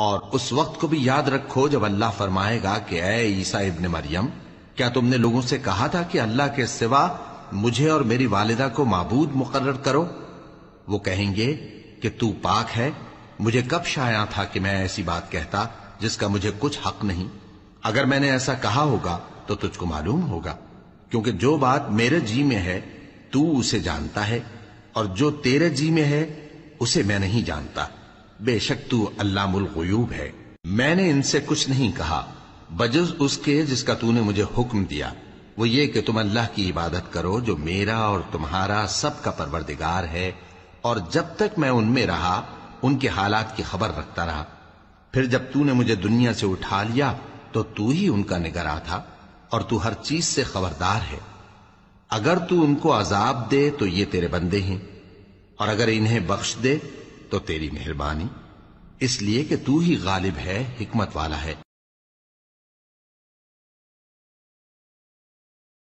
اور اس وقت کو بھی یاد رکھو جب اللہ فرمائے گا کہ اے عیسیٰ ابن مریم، کیا تم نے لوگوں سے کہا تھا کہ اللہ کے سوا مجھے اور میری والدہ کو معبود مقرر کرو؟ وہ کہیں گے کہ تو پاک ہے، مجھے کب شایع تھا کہ میں ایسی بات کہتا جس کا مجھے کچھ حق نہیں۔ اگر میں نے ایسا کہا ہوگا تو تجھ کو معلوم ہوگا، کیونکہ جو بات میرے جی میں ہے تو اسے جانتا ہے، اور جو تیرے جی میں ہے اسے میں نہیں جانتا۔ بے شک تو علام الغیوب ہے۔ میں نے ان سے کچھ نہیں کہا بجز اس کے جس کا تو نے مجھے حکم دیا، وہ یہ کہ تم اللہ کی عبادت کرو جو میرا اور تمہارا سب کا پروردگار ہے، اور جب تک میں ان میں رہا ان کے حالات کی خبر رکھتا رہا۔ پھر جب تو نے مجھے دنیا سے اٹھا لیا تو تو ہی ان کا نگراں تھا، اور تو ہر چیز سے خبردار ہے۔ اگر تو ان کو عذاب دے تو یہ تیرے بندے ہیں، اور اگر انہیں بخش دے تو تیری مہربانی، اس لیے کہ تو ہی غالب ہے، حکمت والا ہے۔